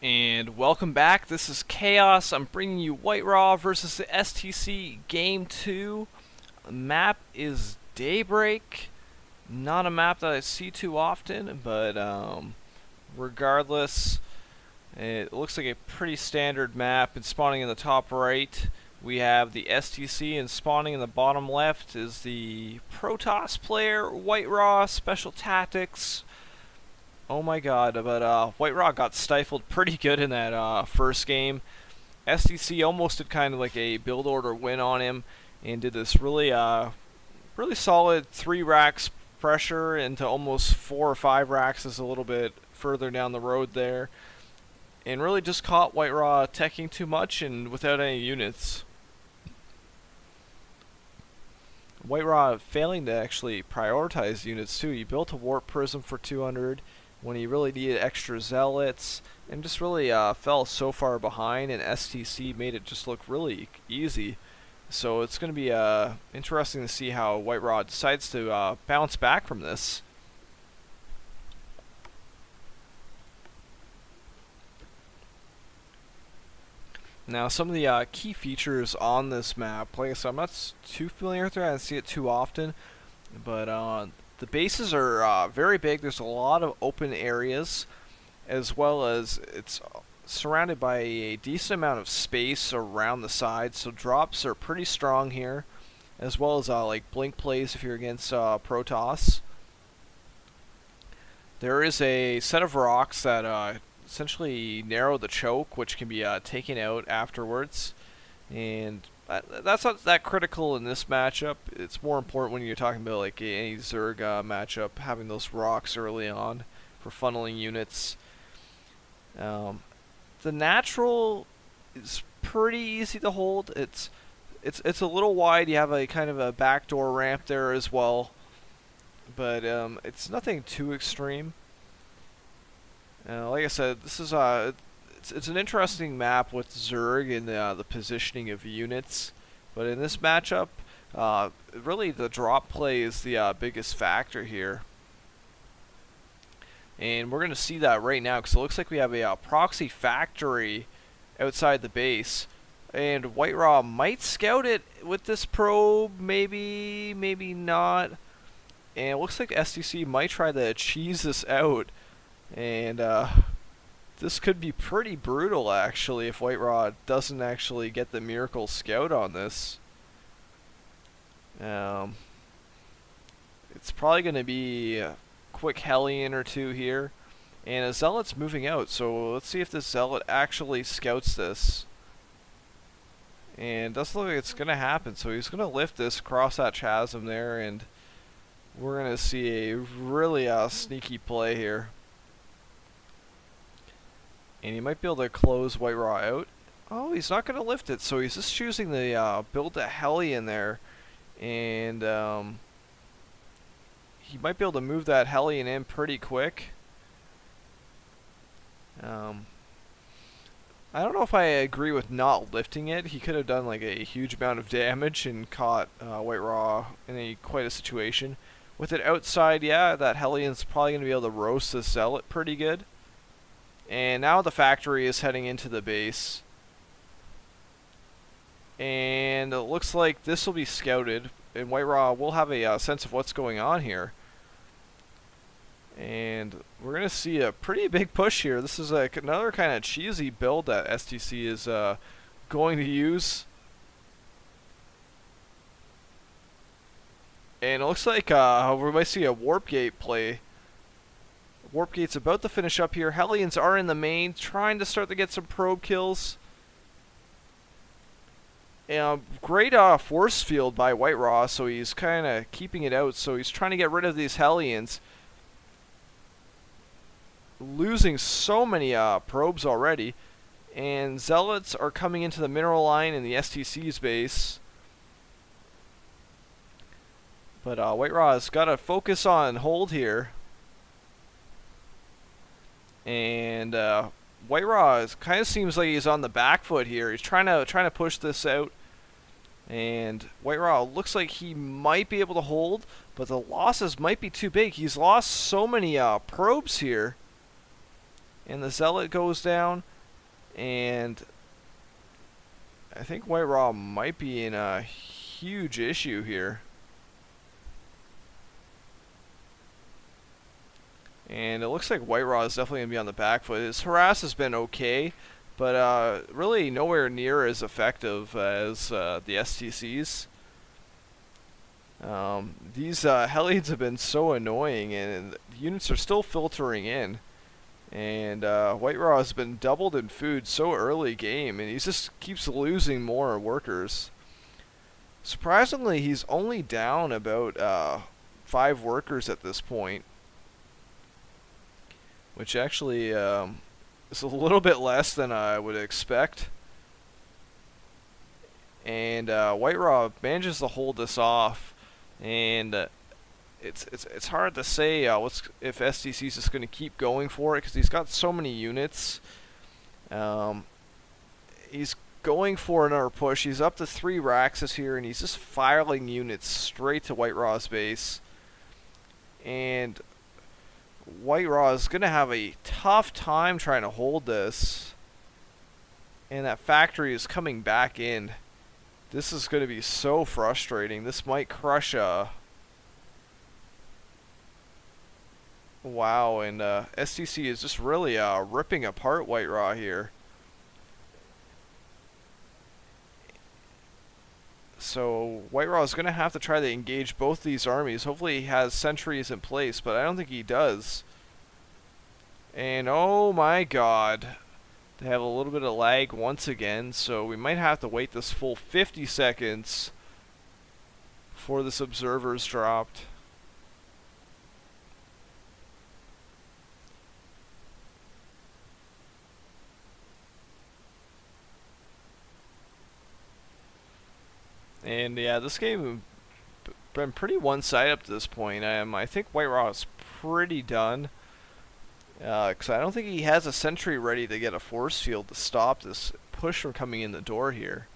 And welcome back. This is Chaos. I'm bringing you White Raw versus the STC Game 2. The map is Daybreak. Not a map that I see too often, but regardless, it looks like a pretty standard map. It's spawning in the top right. We have the STC, and spawning in the bottom left is the Protoss player, White Raw, Special Tactics. Oh my god, but White Rock got stifled pretty good in that first game. STC almost did kind of like a build order win on him and did this really solid 3 racks pressure into almost 4 or 5 racks is a little bit further down the road there. And really just caught White Raw teching too much and without any units. White Raw failing to actually prioritize units too. He built a Warp Prism for 200 when he really needed extra Zealots, and just really fell so far behind, and STC made it just look really easy. So it's going to be interesting to see how White Raw decides to bounce back from this. Now, some of the key features on this map, like I said, I'm not too familiar with it, I don't see it too often, but the bases are very big. There's a lot of open areas, as well as it's surrounded by a decent amount of space around the sides, so drops are pretty strong here, as well as like blink plays if you're against Protoss. There is a set of rocks that essentially narrow the choke, which can be taken out afterwards, and that's not that critical in this matchup. It's more important when you're talking about like any Zerg matchup, having those rocks early on for funneling units. The natural is pretty easy to hold. It's a little wide. You have a kind of a backdoor ramp there as well, but it's nothing too extreme. Like I said, this is it's an interesting map with Zerg and the positioning of units, but in this matchup, really the drop play is the biggest factor here. And we're going to see that right now, because it looks like we have a proxy factory outside the base. And White Raw might scout it with this probe, maybe not. And it looks like STC might try to cheese this out. And this could be pretty brutal, actually, if White Raw doesn't actually get the miracle scout on this. It's probably going to be a quick Hellion or two here. And a Zealot's moving out, so let's see if this Zealot actually scouts this. And it doesn't look like it's going to happen, so he's going to lift this across that chasm there, and we're going to see a really sneaky play here. And he might be able to close White Raw out. Oh, he's not going to lift it, so he's just choosing to build a Hellion there. And he might be able to move that Hellion in pretty quick. I don't know if I agree with not lifting it. He could have done like a huge amount of damage and caught White Raw in quite a situation. With it outside, yeah, that Hellion's probably going to be able to roast this Zealot pretty good. And now the factory is heading into the base. And it looks like this will be scouted, and White Raw will have a sense of what's going on here. And we're going to see a pretty big push here. This is another kind of cheesy build that STC is going to use. And it looks like we might see a Warp Gate play. Warp Gate's about to finish up here. Hellions are in the main, trying to start to get some probe kills. Great force field by White Raw, so he's kind of keeping it out. So he's trying to get rid of these Hellions. Losing so many probes already. And Zealots are coming into the mineral line in the STC's base. But White Raw has got to focus on hold here. And White Raw kind of seems like he's on the back foot here. He's trying to push this out, and White Raw looks like he might be able to hold, but the losses might be too big. He's lost so many probes here, and the Zealot goes down. And I think White Raw might be in a huge issue here. And it looks like White Raw is definitely going to be on the back foot. His harass has been okay, but really nowhere near as effective as the STCs. These Hellions have been so annoying, and the units are still filtering in. And White Raw has been doubled in food so early game, and he just keeps losing more workers. Surprisingly, he's only down about 5 workers at this point, which actually is a little bit less than I would expect. And White Raw manages to hold this off, and it's hard to say if STC is just going to keep going for it because he's got so many units. He's going for another push. He's up to 3 Raxus here, and he's just firing units straight to White Raw's base. And White Raw is going to have a tough time trying to hold this. And that factory is coming back in. This is going to be so frustrating. This might crush wow, and STC is just really ripping apart White Raw here. So White Raw is going to have to try to engage both these armies. Hopefully he has sentries in place, but I don't think he does. And oh my god, they have a little bit of lag once again, so we might have to wait this full 50 seconds before this observer's dropped. And yeah, this game has been pretty one-sided up to this point. I think White Raw is pretty done. Because I don't think he has a sentry ready to get a force field to stop this push from coming in the door here.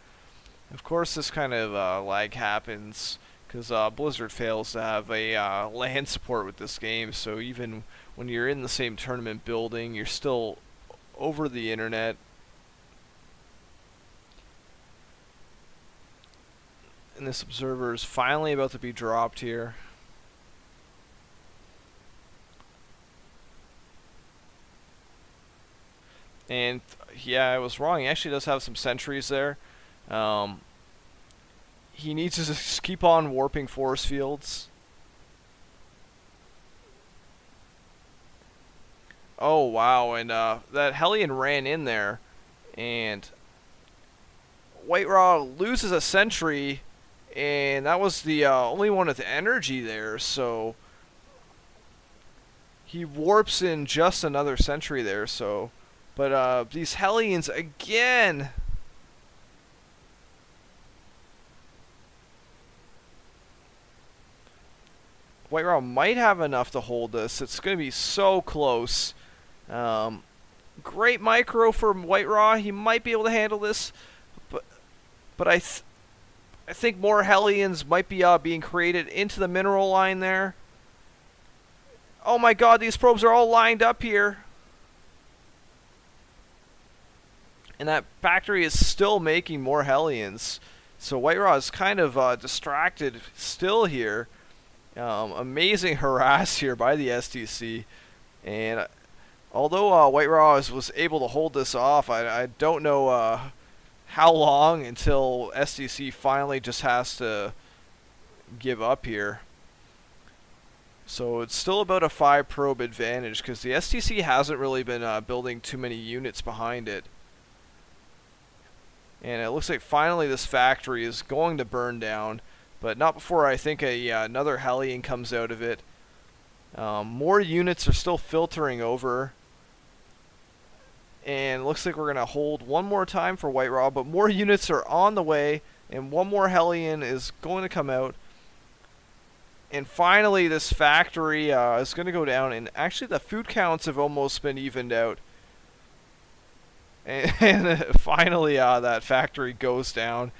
Of course, this kind of lag happens because Blizzard fails to have a land support with this game. So even when you're in the same tournament building, you're still over the internet. And this observer is finally about to be dropped here. And yeah, I was wrong. He actually does have some sentries there. He needs to just keep on warping force fields. Oh wow, and that Hellion ran in there, and White Raw loses a sentry. And that was the only one with energy there, so he warps in just another sentry there. So, but these Hellions again. White Raw might have enough to hold this. It's going to be so close. Great micro for White Raw. He might be able to handle this, but I think more Hellions might be being created into the mineral line there. Oh my god, these probes are all lined up here. And that factory is still making more Hellions. So White Raw is kind of distracted still here. Amazing harass here by the STC. And although White Raw was able to hold this off, I don't know how long until STC finally just has to give up here. So it's still about a 5 probe advantage because the STC hasn't really been building too many units behind it. And it looks like finally this factory is going to burn down, but not before I think another Hellion comes out of it. More units are still filtering over. And it looks like we're going to hold one more time for White Raw, but more units are on the way, and one more Hellion is going to come out. And finally, this factory is going to go down, and actually the food counts have almost been evened out. And finally, that factory goes down,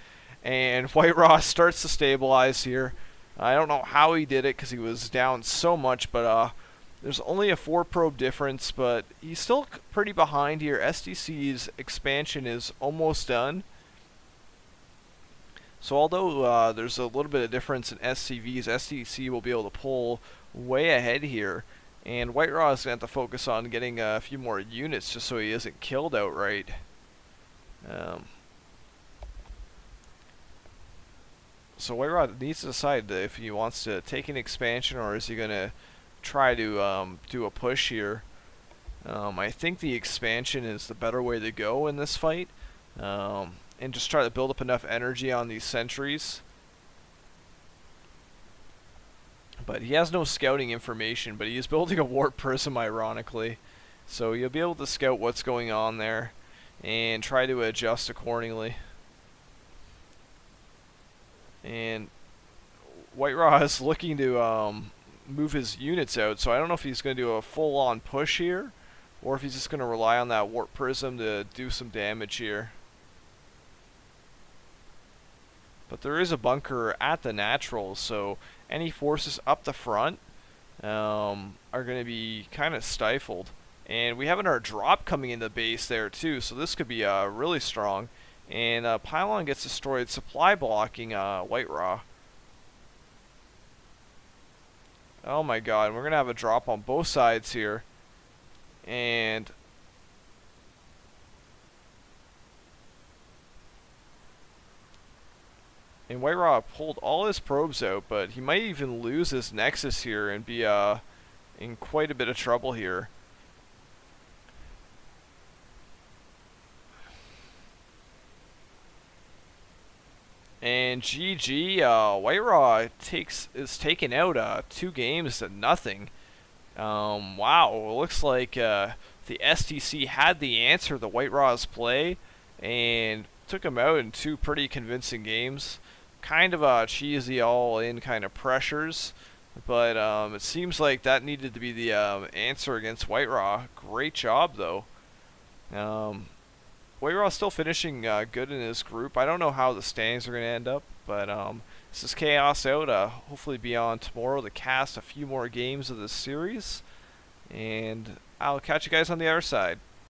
and White Raw starts to stabilize here. I don't know how he did it because he was down so much, but There's only a 4 probe difference, but he's still pretty behind here. STC's expansion is almost done. So although there's a little bit of difference in SCVs, STC will be able to pull way ahead here. And White Raw is going to have to focus on getting a few more units just so he isn't killed outright. So White Raw needs to decide if he wants to take an expansion or is he going to try to do a push here. I think the expansion is the better way to go in this fight. And just try to build up enough energy on these sentries. But he has no scouting information, but he is building a warp prism, ironically. So you'll be able to scout what's going on there and try to adjust accordingly. And White Raw is looking to move his units out, so I don't know if he's going to do a full-on push here or if he's just going to rely on that warp prism to do some damage here. But there is a bunker at the naturals, so any forces up the front are going to be kind of stifled. And we have our drop coming into base there too, so this could be really strong. And Pylon gets destroyed, supply blocking White Raw. Oh my god, we're going to have a drop on both sides here. And White Raw pulled all his probes out, but he might even lose his Nexus here and be in quite a bit of trouble here. And GG, White Raw is taking out 2 games to nothing. Wow, it looks like the STC had the answer to White Raw's play and took him out in 2 pretty convincing games. Kind of cheesy all-in kind of pressures, but it seems like that needed to be the answer against White Raw. Great job, though. White Raw still finishing good in his group. I don't know how the standings are going to end up, but this is Chaos out. Hopefully be on tomorrow to cast a few more games of this series, and I'll catch you guys on the other side.